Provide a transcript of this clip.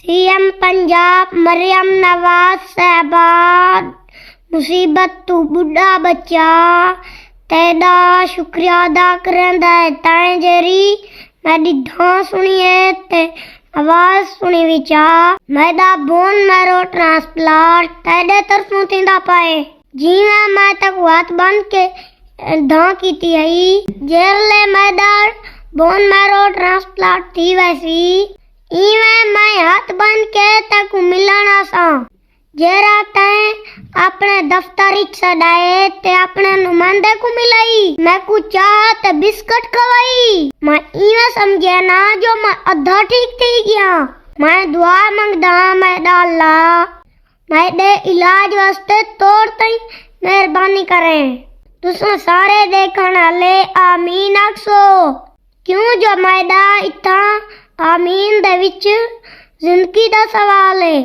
CM Punjab Maryam Nawaz साहबान मुसीबत तू बुढ़ा बच्चा तेरा शुक्रिया अदा करंदा है तैं जेरी मेरी धां सुनिए ते आवाज सुनी विचा मैदा बोन मैरो ट्रांसप्लांट तेरे तरफों थींदा पाए जिवें मैं तक हाथ बन के धां कीती है जेरले मैदा बोन मैरो ट्रांसप्लांट थी वैसी इवें मैं हाथ बन के तक मिलना सा जेरा तैं अपने दफ्तर सदाए ते अपने नुमाइंदे को मिलाई मैं को चाह ते बिस्कुट खवाई मैं इवें समझे ना जो मैं अद्धा ठीक थी गया मैं दुआ मंगदा मैं अल्लाह मैं दे इलाज वास्ते तोड़ तई मेहरबानी करें तुसा सारे देखण वाले आमीन आखो क्यों जो मैदा इतना आमीन दे विच जिंदगी दा सवाल है।